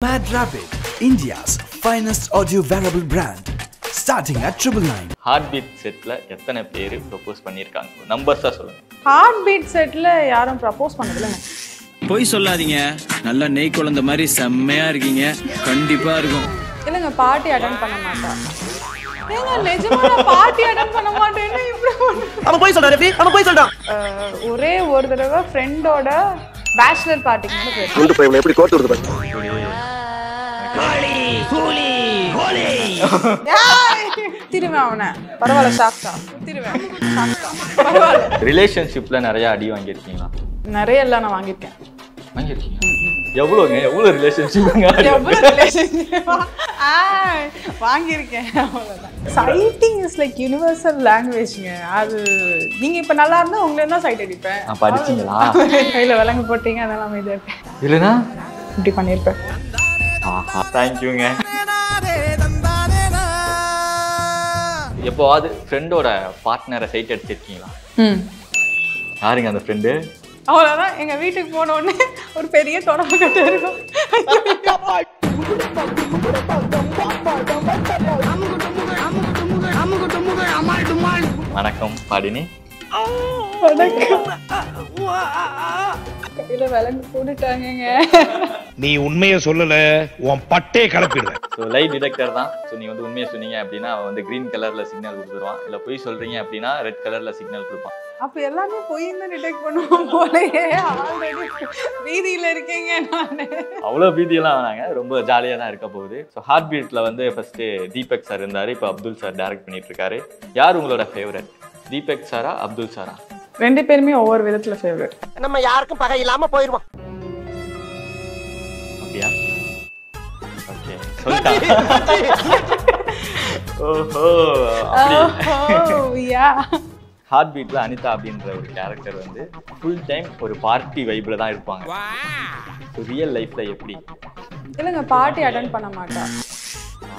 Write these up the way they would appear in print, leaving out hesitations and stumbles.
Mad Rabbit, India's finest audio wearable brand, starting at 999. Heartbeat setல எத்தனை பேர் propose பண்ணிருக்காங்க? நம்பர்ஸா சொல்லுங்க. Heartbeat setல யாரும் ப்ரோபோஸ் பண்ணதில்லைங்க. போய் சொல்லாதீங்க. நல்ல நெய் குழந்த மாதிரி செம்மையா இருக்கீங்க. கண்டிப்பா இருக்கும். இல்லங்க பார்ட்டி அட்டெண்ட் பண்ண மாட்டா. ஏங்க நிஜமா பார்ட்டி அட்டெண்ட் பண்ண மாட்டேன்னு இப்படி அவன் போய் சொல்றா ரஃபி, அவன் போய் சொல்றான். ஒரே ஒரு தடவை ஃப்ரெண்டோட பேச்சுலர் பார்ட்டிக்கு வந்து போய் கொண்டு போய் எப்படி கோர்த்து விடுது பாரு. கோலி கோலி கோலி. திருவேன் அவனை. பரவாயில்ல சாக்ஸா. திருவேன் சாக்ஸா. பரவாயில்ல. ரிலேஷன்ஷிப்ல நிறைய அடி வாங்கியிருக்கீங்களா? நிறைய எல்லாம் நான் வாங்கியிருக்கேன். வாங்கியிருக்கீங்க? எவ்வளவு ரிலேஷன்ஷிப்ங்க? எவ்வளவு ரிலேஷன்ஷிப் வாங்கியிருக்கேன். அவ்வளவுதான். சைட்டிங் இஸ் லைக் யுனிவர்சல் லாங்குவேஜ்ங்க. அது நீங்க இப்ப நல்லா இருந்தா உங்களே தான் சைட் அடிப்பேன். படிச்சீங்களா? கையில விலங்கு போட்டீங்க அதெல்லாம் அமைதியா இருப்பேன். இல்லைன்னா இப்படி பண்ணிருப்பேன். ஆஹா, தேங்க்யூங்க. எப்போவாது ஃப்ரெண்டோட பார்ட்னரை சைட் அடிச்சிருக்கீங்களா? யாருங்க அந்த ஃப்ரெண்டு? அவ்வளோதான். எங்க வீட்டுக்கு போன உடனே ஒரு பெரிய தொடர்பு கட்டு இருக்கும். வணக்கம் பாடினி. கையில விலங்கு போட்டுட்டாங்க. நீ உண்மையை சொல்லல, உன் பட்டே கலப்பிடுவேன். ஸோ லைட் டிடெக்டர் தான். ஸோ நீங்க வந்து உண்மையை சொன்னீங்க அப்படின்னா அவன் வந்து கிரீன் கலர்ல சிக்னல் கொடுத்துருவான். இல்லை பொய் சொல்றீங்க அப்படின்னா ரெட் கலர்ல சிக்னல் கொடுப்பான். அப்ப எல்லாமே பொய்ன்னு தான் டிடெக்ட் பண்ணுவோம் போலயே. ஆல்ரெடி வீதியில இருக்கீங்க. நானு அவ்வளோ பீதியெல்லாம் வேணாங்க, ரொம்ப ஜாலியாக தான் இருக்க போகுது. ஸோ ஹார்ட் பீட்ல வந்து ஃபர்ஸ்ட் தீபக் சார் இருந்தாரு, இப்போ அப்துல் சார் டைரக்ட் பண்ணிட்டு இருக்காரு. யார் உங்களோட ஃபேவரட்? தீபக் சாரா அப்துல் சாரா? ரெண்டு பேருமே ஒவ்வொரு விதத்துல ஃபேவரட். நம்ம யாருக்கும் பகை இல்லாம போயிருவோம். அப்படியா? ஓகே, சொல்லிட்டாங்க. ஓஹோ, யா. ஹார்ட் பீட்ல அனிதா அப்படின்ற ஒரு கேரக்டர் வந்து ஃபுல் டைம் ஒரு பார்ட்டி வைப்ல தான் இருப்பாங்க. ரியல் லைஃப்ல எப்படி? இல்லங்க பார்ட்டி அட்டெண்ட் பண்ண மாட்டா.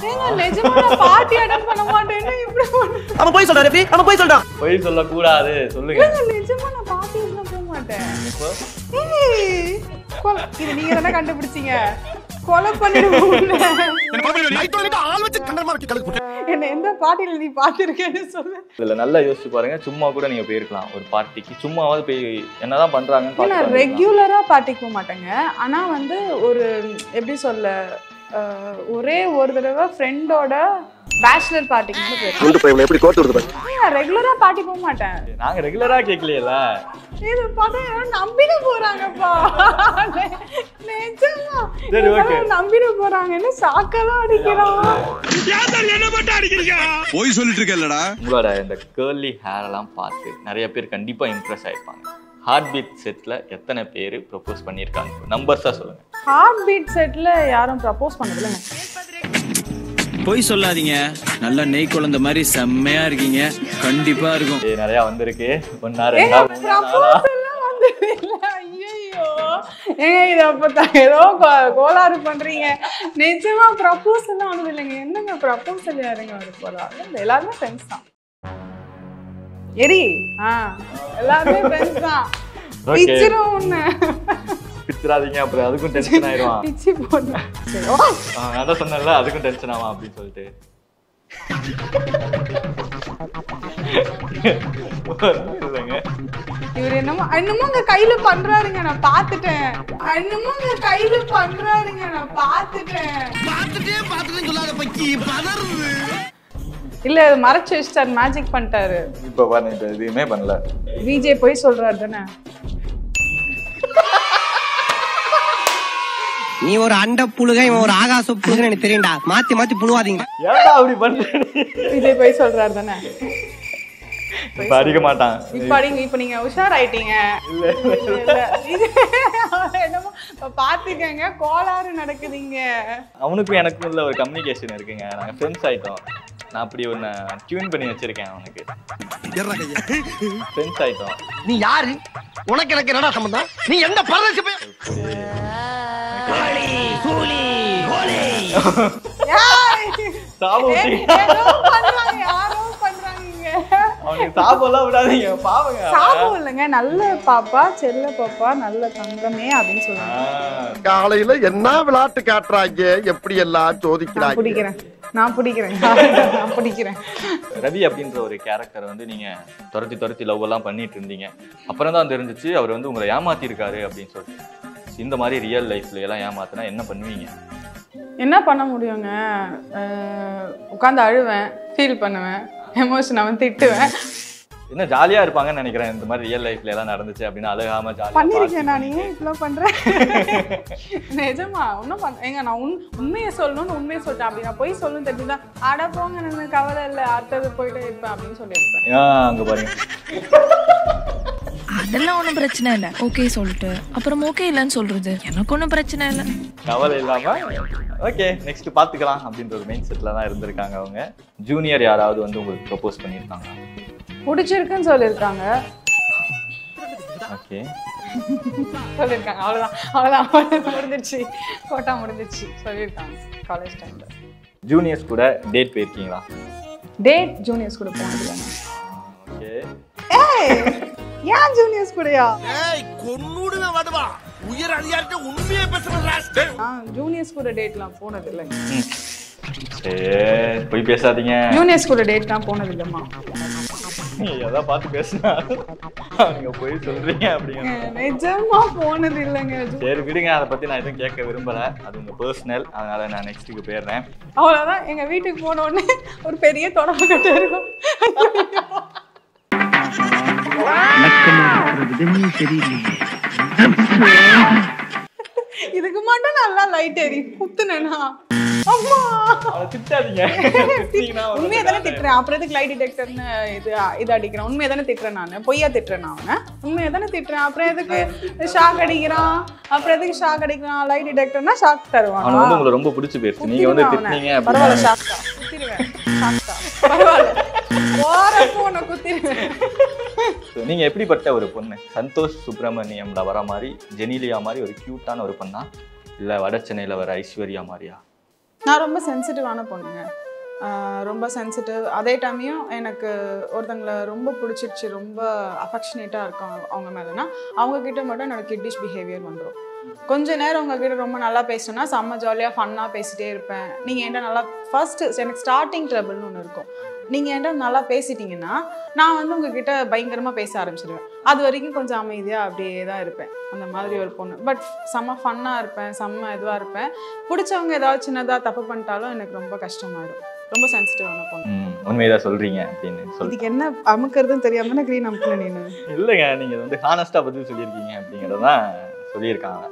ஏங்க நிஜமா பார்ட்டி அட்டெண்ட் பண்ண மாட்டேன்னு இப்படி அவன் போய் சொல்றா ரஃபி, அவன் போய் சொல்றான். பொய் சொல்லக்கூடாது, சொல்லுங்க. ஏங்க நிஜமா நான் பார்ட்டி எல்லாம் போக மாட்டேன். ஏய், இது நீங்க தானே கண்டுபிடிச்சீங்க. கொலை பண்ணிடுவோம். என்ன எந்த பார்ட்டில நீ பாத்திருக்கேன்னு சொல்லு. இதுல நல்லா யோசிச்சு பாருங்க. சும்மா கூட நீங்க போயிருக்கலாம் ஒரு பார்ட்டிக்கு. சும்மாவது போய் என்னதான் பண்றாங்கன்னு நான் ரெகுலரா பார்ட்டிக்கு போக மாட்டேங்க. ஆனா வந்து ஒரு எப்படி சொல்ல, ஒரே ஒரு தடவை ஃப்ரெண்டோட பேச்சுலர் பார்ட்டிக்கு வந்து போயிருக்கேன். கொண்டு போய் எப்படி கோர்த்து விடுது பாரு. நான் ரெகுலரா பார்ட்டி போக மாட்டேன். நாங்க ரெகுலரா கேட்கலையில. இது பார்த்தா நம்பிட போறாங்கப்பா. நிஜமா சரி, ஓகே. நம்பிட போறாங்கன்னு சாக்கெல்லாம் அடிக்கிறான். போய் சொல்லிட்டு இருக்கலடா. உங்களோட இந்த கேர்லி ஹேர் எல்லாம் பார்த்து நிறைய பேர் கண்டிப்பா இம்ப்ரெஸ் ஆயிருப்பாங்க. ஹார்ட் பீட் செட்ல எத்தனை பேர் ப்ரோபோஸ் பண்ணிருக்காங்க? நம்பர்ஸா சொல்லுங்க. ஹார்ட் பீட் செட்ல யாரும் ப்ரோபோஸ் பண்ணதில்லைங்க. போய் சொல்லாதீங்க. நல்ல நெய் குழந்த மாதிரி செம்மையா இருக்கீங்க. கண்டிப்பா இருக்கும். நிறைய வந்திருக்கு. ஒன்னா ரெண்டா ப்ரோபோஸ் எல்லாம் வந்தது இல்ல. ஐயோ ஏங்க இத அப்ப ஏதோ கோளாறு பண்றீங்க. நிஜமா ப்ரோபோஸ் எல்லாம் வந்தது இல்லைங்க. என்னங்க ப்ரோபோசல் யாருங்க வர போறா? எல்லாருமே ஃப்ரெண்ட்ஸ் தான். எரி எல்லாருமே ஃப்ரெண்ட்ஸ் தான். பிச்சிரும் ஒண்ணு பிச்சிராதீங்க, அப்புறம் அதுக்கும் டென்ஷன் ஆயிடுவான். பிச்சி போடுங்க. அதான் சொன்னேன்ல, அதுக்கும் டென்ஷன் ஆகும் அப்படின்னு சொல்லிட்டு. இவர் என்னமோ கையில பண்றாருங்க, நான் பாத்துட்டேன். என்னமோ கையில பண்றாருங்க, நான் பாத்துட்டேன். சொல்லாத பக்கி பதறுது. இல்ல மறைச்சு வச்சிட்டாரு, மேஜிக் பண்ணிட்டாரு. இப்ப பாருங்க, இப்ப எதுவுமே பண்ணல. விஜய் போய் சொல்றாரு தானே. நீ ஒரு அண்ட புழுக, இவன் ஒரு ஆகாச புழுகன்னு எனக்கு தெரியும்டா. மாத்தி மாத்தி புழுவாதீங்க. ஏன்டா அப்படி பண்றீங்க? விஜய் போய் சொல்றாரு தானே. இப்ப அடிக்க மாட்டான். இப்ப நீங்க உஷார் ஆயிட்டீங்க. என்னமோ பாத்துக்கங்க, கோளாறு நடக்குதுங்க. அவனுக்கும் எனக்கும் உள்ள ஒரு கம்யூனிகேஷன் இருக்குங்க. நாங்க ஃப்ரெண்ட்ஸ் ஆயிட்டோம். நான் அப்படி ஒன்னு டியூன் பண்ணி வச்சிருக்கேன் அவனுக்கு. ஃப்ரெண்ட்ஸ் ஆயிட்டோம். நீ யாரு? உனக்கு எனக்கு என்னடா சம்பந்தம்? நீ எந்த பரதேசி போய் கோலி கோலி கோலி. சாவு ஏதோ பண்றாங்க, யாரோ பண்றாங்க. சாபம்லாம் விடாதீங்க, பாவங்க. சாபம் இல்லைங்க, நல்ல பாப்பா, செல்ல பாப்பா, நல்ல தங்கமே அப்படின்னு சொல்லுவாங்க. காலையில என்ன விளையாட்டு காட்டுறாங்க, எப்படி எல்லாம் சோதிக்கிறாங்க. நான் பிடிக்கிறேன். ரவி அப்படின்ற ஒரு கேரக்டர் வந்து நீங்க துரத்தி லவ் எல்லாம் பண்ணிட்டு இருந்தீங்க. அப்புறம் தான் தெரிஞ்சிச்சு அவர் வந்து உங்களை ஏமாத்திருக்காரு அப்படின்னு சொல்லிட்டு. இந்த மாதிரி ரியல் லைஃப்ல எல்லாம் ஏமாத்தினா என்ன பண்ணுவீங்க? என்ன பண்ண முடியுங்க, உட்காந்து அழுவேன், ஃபீல் பண்ணுவேன், எமோஷன் அவன் திட்டுவேன். என்ன ஜாலியா இருப்பாங்கன்னு நினைக்கிறேன். இந்த மாதிரி ரியல் லைஃப்ல எல்லாம் நடந்துச்சு அப்படின்னா அழுகாம ஜாலியா பண்ணிருக்கேன். நான் ஏன் இப்பெல்லாம் பண்றேன்? நிஜமா ஒன்றும் ஏங்க நான் உண்மையை சொல்லணும்னு உண்மையை சொல்லிட்டேன். அப்படி நான் போய் சொல்லணும்னு தெரிஞ்சுதான் அட போங்க எனக்கு கவலை இல்லை, அடுத்தது போயிட்டே இருப்பேன் அப்படின்னு சொல்லியிருப்பேன். அங்க பாருங்க, அதெல்லாம் ஒன்றும் பிரச்சனை இல்லை, ஓகே சொல்லிட்டு அப்புறம் ஓகே இல்லைன்னு சொல்றது எனக்கு ஒன்றும் பிரச்சனை இல்லை. கவலை இல்லாம ஓகே நெக்ஸ்ட் பாத்துக்கலாம் அப்படின்ற ஒரு மைண்ட் செட்ல தான் இருந்திருக்காங்க அவங்க. ஜூனியர் யாராவது வந்து உங்களுக்கு ப்ரப்போஸ் பண்ணியிருக்காங்க? பிடிச்சிருக்குன்னு சொல்லியிருக்காங்க. ஓகே சொல்லியிருக்காங்க, அவ்வளோதான் முடிஞ்சிருச்சு, போட்டா முடிஞ்சிருச்சு சொல்லியிருக்காங்க. காலேஜ் டைம்ல ஜூனியர்ஸ் கூட டேட் போயிருக்கீங்களா? டேட் ஜூனியர்ஸ் கூட போனது இல்லைங்க. ஓகே. ஏன் ஜூனியர்ஸ் கூடயா? கொன்னுடுவே வடுவா, உயர் அதிகாரிட்ட உண்மையை பேசுறேன். ஜூனியர்ஸ் கூட டேட்லாம் போனது இல்லைங்க. போய் பேசாதீங்க. ஜூனியர்ஸ் கூட டேட்லாம் போனது இல்லைம்மா. எதை பார்த்து பேசினா நீங்க போய் சொல்றீங்க அப்படிங்க. நிஜமா போனது இல்லைங்க. சரி விடுங்க, அதை பத்தி நான் எதுவும் கேட்க விரும்பல, அது உங்க பர்சனல். அதனால நான் நெக்ஸ்ட்டுக்கு போயிடுறேன். அவ்வளவுதான். எங்க வீட்டுக்கு போன உடனே ஒரு பெரிய தொடர்பு கட்டு இருக்கும். இதுக்கு மட்டும் நல்லா லைட் எரி குத்துனேனா அம்மா திட்டாதீங்க. உண்மையை தானே திட்டுறேன், அப்புறம் எதுக்கு லைட் டிடெக்டர்னு இது அடிக்கிறேன்? உண்மையை தானே திட்டுறேன், நான் பொய்யா திட்டுறேன், நான் உண்மையை தானே திட்டுறேன். அப்புறம் எதுக்கு ஷாக் அடிக்கிறான்? அப்புறம் எதுக்கு ஷாக் அடிக்கிறான்? லைட் டிடெக்டர்னா ஷாக் தருவான். அவனுக்கு வந்து உங்களுக்கு ரொம்ப பிடிச்சி போயிருச்சு, நீங்க வந்து திட்டுனீங்க. பரவாயில்ல, ஷாக் தான் குத்திடுவேன், ஷாக் தான் பரவாயில்ல, போறப்போ உன்னை குத்திடுவேன். நீங்க எப்படிப்பட்ட ஒரு பொண்ணு? சந்தோஷ் சுப்ரமணியம்ல வர மாதிரி, ஜெனிலியா மாதிரி ஒரு கியூட்டான ஒரு பொண்ணா, இல்ல வட சென்னையில வர ஐஸ்வர்யா மாதிரியா? நான் ரொம்ப சென்சிட்டிவான பொண்ணுங்க, ரொம்ப சென்சிட்டிவ். அதே டைமையும் எனக்கு ஒருத்தங்களை ரொம்ப பிடிச்சிருச்சு, ரொம்ப அஃபெக்ஷனேட்டாக இருக்கும் அவங்க மேலேனா, அவங்கக்கிட்ட மட்டும் என்னோட கிட்டிஷ் பிஹேவியர் வந்துடும். கொஞ்ச நேரம் உங்ககிட்ட ரொம்ப நல்லா பேசணும்னா செம்ம ஜாலியாக ஃபன்னாக பேசிகிட்டே இருப்பேன். நீங்கள் என்கிட்ட நல்லா ஃபர்ஸ்ட்டு எனக்கு ஸ்டார்டிங் ட்ரபிள்னு ஒன்று இருக்கும். நீங்கள் என்கிட்ட நல்லா பேசிட்டீங்கன்னா நான் வந்து உங்ககிட்ட பயங்கரமாக பேச ஆரம்பிச்சிடுவேன். அது வரைக்கும் கொஞ்சம் அமைதியாக அப்படியே தான் இருப்பேன், அந்த மாதிரி ஒரு பொண்ணு. பட் செம்ம ஃபன்னாக இருப்பேன், செம்ம இதுவாக இருப்பேன். பிடிச்சவங்க ஏதாவது சின்னதாக தப்பு பண்ணிட்டாலும் எனக்கு ரொம்ப கஷ்டமாயிடும். ரொம்ப சென்சிட்டிவான பொண்ணு. உண்மையதான் சொல்றீங்க அப்படின்னு சொல்லி இதுக்கு என்ன அமுக்கிறதுன்னு தெரியாம கிரீன் அமுக்கல நீனு. இல்லைங்க, நீங்க வந்து ஹானஸ்டா பதில் சொல்லியிருக்கீங்க அப்படிங்கிறதான் சொல்லியிருக்காங்க.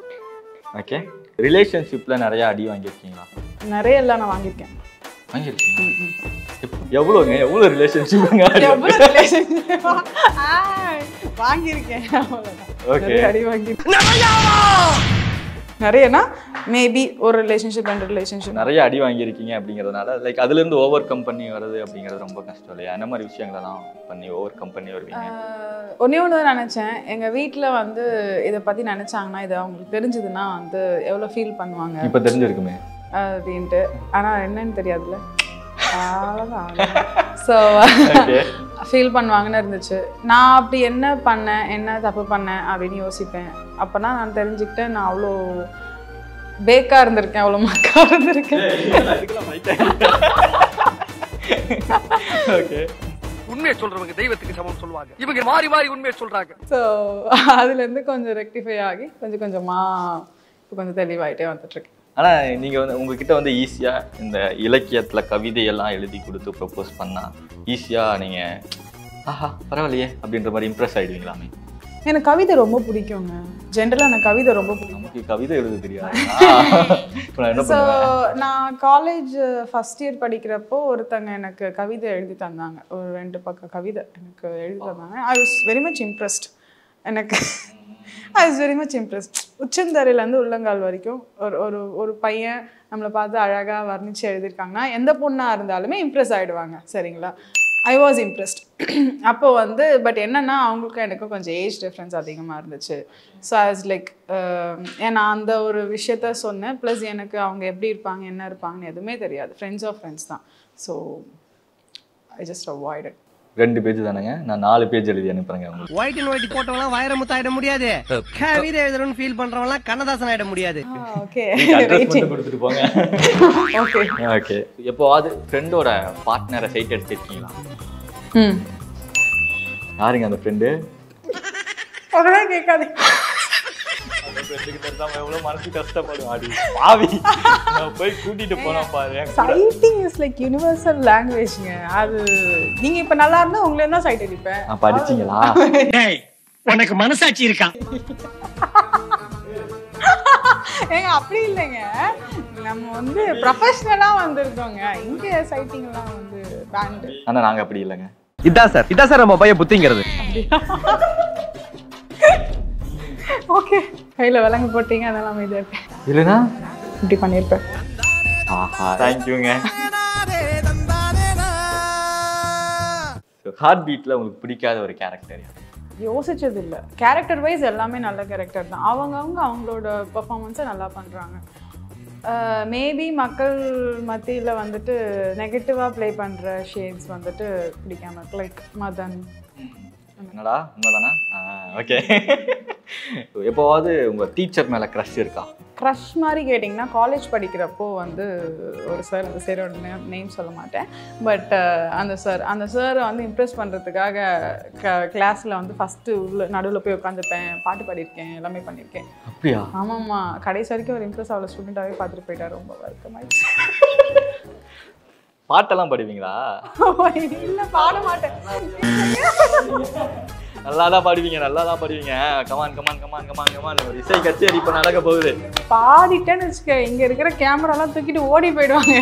ஓகே, ரிலேஷன்ஷிப்ல நிறைய அடி வாங்கியிருக்கீங்களா? நிறைய எல்லாம் நான் வாங்கியிருக்கேன். வாங்கியிருக்கீங்க? எவ்வளோங்க? எவ்வளோ ரிலேஷன்ஷிப்புங்க? எவ்வளோ ரிலேஷன்ஷிப் வாங்கியிருக்கேன், அவ்வளோதான். ஓகே, அடி வாங்கியிருக்கேன் நிறையனா, மேபி ஒரு ரிலேஷன்ஷிப், 2 ரிலேஷன்ஷிப் நிறைய அடி வாங்கியிருக்கீங்க அப்படிங்கிறதுனால லைக் அதுல இருந்து ஓவர் கம் பண்ணி வர்றது அப்படிங்கிறது ரொம்ப கஷ்டம் இல்லையா? என்ன மாதிரி விஷயங்களெல்லாம் பண்ணி ஓவர் கம் பண்ணி வருவீங்க? ஒன்னே ஒன்று தான் நினச்சேன், எங்கள் வீட்டில் வந்து இதை பற்றி நினச்சாங்கன்னா, இது அவங்களுக்கு தெரிஞ்சதுன்னா வந்து எவ்வளோ ஃபீல் பண்ணுவாங்க. இப்போ தெரிஞ்சிருக்குமே அப்படின்ட்டு. ஆனால் என்னன்னு தெரியாதுல்ல, அவ்வளோதான். ஸோ ஃபீல் பண்ணுவாங்கன்னு இருந்துச்சு. நான் அப்படி என்ன பண்ணேன், என்ன தப்பு பண்ணேன் அப்படின்னு யோசிப்பேன். அப்போனா நான் தெரிஞ்சுக்கிட்டேன், நான் அவ்வளோ பேக்காக இருந்திருக்கேன், அவ்வளோ மக்கா இருந்திருக்கேன். ஓகே, உண்மையை சொல்றவங்க தெய்வத்துக்கு சமம் சொல்லுவாங்க, இவங்க மாறி மாறி உண்மையை சொல்றாங்க. ஸோ அதுலேருந்து கொஞ்சம் ரெக்டிஃபை ஆகி கொஞ்சம் கொஞ்சமாக இப்போ கொஞ்சம் தெளிவாயிட்டே வந்துட்டுருக்கேன். ஆனா நீங்க வந்து உங்ககிட்ட வந்து ஈஸியா இந்த இலக்கியத்துல கவிதையெல்லாம் எழுதி கொடுத்து ப்ரப்போஸ் பண்ணா ஈஸியா நீங்க ஆஹா பரவாயில்லையே அப்படின்ற மாதிரி இம்ப்ரெஸ் ஆயிடுவீங்களாமே? எனக்கு கவிதை ரொம்ப பிடிக்குங்க. ஜென்ரலாக எனக்கு கவிதை ரொம்ப பிடிக்கும். நமக்கு கவிதை எழுத தெரியாது. ஸோ நான் காலேஜ் ஃபர்ஸ்ட் இயர் படிக்கிறப்போ ஒருத்தங்க எனக்கு கவிதை எழுதி தந்தாங்க, ஒரு 2 பக்கம் கவிதை எனக்கு எழுதி தந்தாங்க. I was very much impressed. எனக்கு I was very much impressed. உச்சந்தரையிலேருந்து உள்ளங்கால் வரைக்கும் ஒரு ஒரு பையன் நம்மளை பார்த்து அழகாக வர்ணித்து எழுதியிருக்காங்கன்னா எந்த பொண்ணாக இருந்தாலுமே இம்ப்ரெஸ் ஆகிடுவாங்க, சரிங்களா? I was impressed. அப்போ வந்து பட் என்னென்னா அவங்களுக்கும் எனக்கும் கொஞ்சம் ஏஜ் டிஃப்ரென்ஸ் அதிகமாக இருந்துச்சு. ஸோ ஐ வாஸ் லைக் நான் அந்த ஒரு விஷயத்த சொன்னேன். ப்ளஸ் எனக்கு அவங்க எப்படி இருப்பாங்க என்ன இருப்பாங்கன்னு எதுவுமே தெரியாது, ஃப்ரெண்ட்ஸ் ஆஃப் ஃப்ரெண்ட்ஸ் தான். So I just avoided. 2 page தானேங்க, நான் 4 பேஜ் எழுதி அனுப்புறேங்க உங்களுக்கு. ஒயிட் அண்ட் ஒயிட் போட்டவங்களாம் வைரமுத்து ஆயிட முடியாது, கவிதை எழுதணும்னு ஃபீல் பண்றவங்களாம் கண்ணதாசன் ஆயிட முடியாது. ஓகே அட்ரஸ் மட்டும் கொடுத்துட்டு போங்க. ஓகே. எப்போவாது ஃப்ரெண்டோட பார்ட்னரை சைட் எடுத்துருக்கீங்களா? யாருங்க அந்த ஃப்ரெண்டு? அதெல்லாம் கேட்காது. எவ்வளவு மனசு கஷ்டப்படும். ஆடி பாவி, நான் போய் கூட்டிட்டு போனா பாரு. சைட்டிங் இஸ் லைக் யுனிவர்சல் லாங்குவேஜ்ங்க. அது நீங்க இப்ப நல்லா இருந்தா உங்களே தான் சைட் அடிப்பேன். படிச்சீங்களா? டேய் உனக்கு மனசாட்சி இருக்கா? ஏங்க அப்படி இல்லைங்க, நம்ம வந்து ப்ரொஃபஷனலா வந்திருக்கோங்க. இங்க சைட்டிங் எல்லாம் வந்து பேண்ட். ஆனா நாங்க அப்படி இல்லைங்க. இதான் சார் நம்ம பையன் புத்திங்கிறது. ஓகே, கையில விலங்கு போட்டீங்க, அதெல்லாம் அமைதியா இருக்கேன். இல்லைன்னா இப்படி பண்ணிருப்பேன். ஆஹா, தேங்க்யூங்க. ஹார்ட் பீட்ல உங்களுக்கு பிடிக்காத ஒரு கேரக்டர்? யோசிச்சது இல்லை. கேரக்டர் வைஸ் எல்லாமே நல்ல கேரக்டர் தான். அவங்களோட பெர்ஃபார்மன்ஸை நல்லா பண்ணுறாங்க. மேபி மக்கள் மத்தியில் வந்துட்டு நெகட்டிவாக ப்ளே பண்ணுற ஷேட்ஸ் வந்துட்டு பிடிக்காம, லைக் மதன். என்னடா உண்மைதானா? ஓகே. எப்போவாது உங்கள் டீச்சர் மேலே க்ரஷ் இருக்கா? க்ரஷ் மாதிரி கேட்டிங்கன்னா காலேஜ் படிக்கிறப்போ வந்து ஒரு சார், அந்த சாரோட நேம் சொல்ல மாட்டேன், பட் அந்த சாரை வந்து இம்ப்ரெஸ் பண்ணுறதுக்காக கிளாஸில் வந்து ஃபஸ்ட்டு நடுவில் போய் உட்காந்துப்பேன், பாட்டு பாடியிருக்கேன், எல்லாமே பண்ணியிருக்கேன். அப்படியா? ஆமாம்மா, கடைசி வரைக்கும் ஒரு இம்ப்ரெஸ் அவ்வளோ ஸ்டூடெண்ட்டாகவே பார்த்துட்டு போயிட்டார். ரொம்ப வருத்தமாயிடுச்சு. பாட்டெல்லாம் பாடுவீங்களா? இல்லை, பாட மாட்டேன். நல்லா தான் பாடுவீங்க. கமான் ஒரு இசை கச்சேரி இப்போ நடக்க போகுது. பாடிட்டேன்னு வச்சுக்க, இங்க இருக்கிற கேமராலாம் தூக்கிட்டு ஓடி போயிடுவாங்க.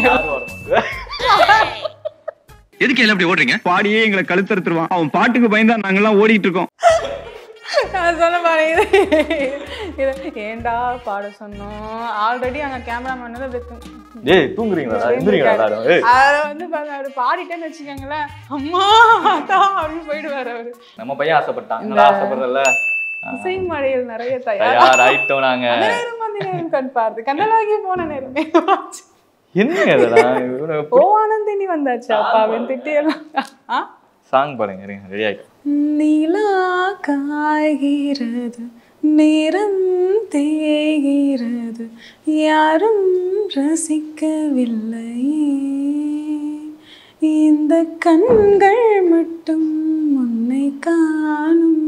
எதுக்கு எல்லாம் இப்படி ஓடுறீங்க? பாடியே எங்களை கழுத்தறுத்துருவான். அவன் பாட்டுக்கு பயந்தா நாங்கெல்லாம் ஓடிட்டு இருக்கோம். நான் சொன்ன பாருங்க, ஏண்டா பாட சொன்னோம். ஆல்ரெடி அங்க கேமராமேன் தூங்குறீங்களா? அதை வந்து அப்படி பாடிட்டேன்னு வச்சுக்கோங்களேன், அம்மா அதான் அப்படின்னு போயிடுவாரு அவரு. நம்ம பையன் ஆசைப்பட்டாங்க, ஆசைப்படுறல. இசை மழையில் நிறைய தயாராயிட்டோம் நாங்க. நேரம் கண் பார்த்து கண்ணலாகி போன நேரமே. என்னங்க ஓ ஆனந்தினி வந்தாச்சு அப்பாவின் திட்டியெல்லாம். சாங் பாருங்க, ரெடி ஆயிட்டு. நிலா காய்கிறது, நேரம் தேய்கிறது, யாரும் ரசிக்கவில்லை, இந்த கண்கள் மட்டும் உன்னை காணும்,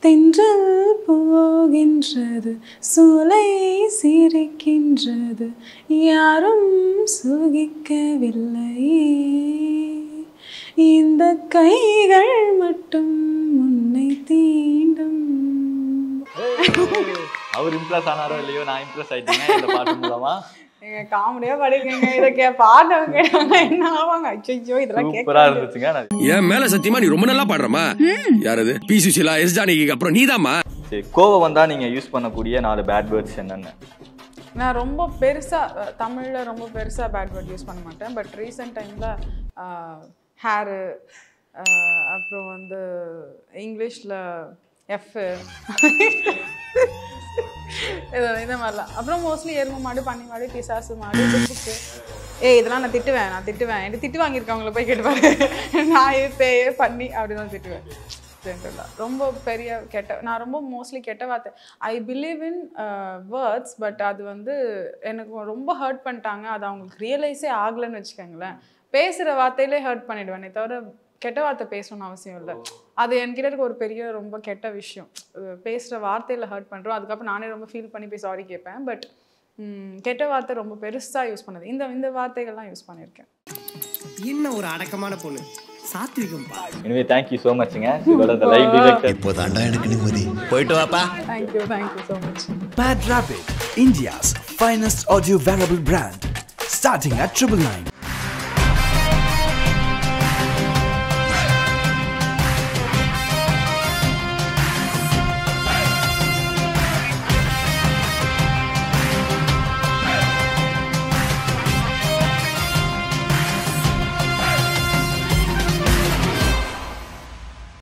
தென்றல் போகின்றது, சூலை சிரிக்கின்றது, யாரும் சுகிக்கவில்லை, இந்த கைகள் மட்டும் உன்னை தீண்டும். அவர் இம்ப்ரெஸ் ஆனாரோ இல்லையோ, நான் இம்ப்ரெஸ் ஆயிட்டேன் இந்த பாட்டு மூலமா. நீங்க காமெடியா படிக்கிறீங்க, இத பாட்டவங்க கேட்டாங்க என்ன ஆவாங்க? ஐயோ இதெல்லாம் சூப்பரா இருந்துச்சுங்க. என் மேல சத்தியமா நீ ரொம்ப நல்லா பாடுறமா. யாரது? பி சுஷீலா, எஸ் ஜானகிக்கு அப்புறம் நீதாம்மா. சரி, கோவம் வந்தா நீங்க யூஸ் பண்ணக்கூடிய 4 பேட் வேர்ட்ஸ் என்னென்ன? நான் ரொம்ப பெருசா தமிழ்ல ரொம்ப பெருசா பேட் வேர்ட் யூஸ் பண்ண மாட்டேன், பட் ரீசெண்ட் டைம்ல ஹேரு, அப்புறம் வந்து இங்கிலீஷில் எஃப், இந்த மாதிரிலாம். அப்புறம் மோஸ்ட்லி எருமை மாடு, பன்னி மாடு, பிசாசு மாடு, புக்கு. இதெல்லாம் நான் திட்டுவேன். எனக்கு திட்டு வாங்கியிருக்கவங்கள போய் கேட்டுப்பாரு. நான் பேயே பண்ணி அப்படிதான் திட்டுவேன். ரொம்ப பெரிய நான் ரொம்ப மோஸ்ட்லி கெட்ட வார்த்தை. I believe in words, but அது வந்து எனக்கு ரொம்ப ஹர்ட் பண்ணிட்டாங்க, அது அவங்களுக்கு ரியலைஸே ஆகலைன்னு வச்சுக்கோங்களேன். பேசுகிற வார்த்தையிலே ஹர்ட் பண்ணிடுவேனே தவிர கெட்ட வார்த்தை பேசணும்னு அவசியம் இல்லை. அது என்கிட்ட இருக்க ஒரு பெரிய ரொம்ப கெட்ட விஷயம். பேசுகிற வார்த்தையில் ஹர்ட் பண்ணுறோம், அதுக்கப்புறம் நானே ரொம்ப ஃபீல் பண்ணி போய் சாரி கேட்பேன். பட் கெட்ட வார்த்தை ரொம்ப பெருசாக யூஸ் பண்ணது இந்த வார்த்தைகள்லாம் யூஸ் பண்ணியிருக்கேன். என்ன ஒரு அடக்கமான பொண்ணு, சாத்விகம். எனவே thank you so muchங்க. இதோட the live director இப்போதாண்டா எனக்கு நிம்மதி. போய்ட்டு வாப்பா. Thank you so much. Mad Rabbit, India's finest audio wearable brand, starting at 999.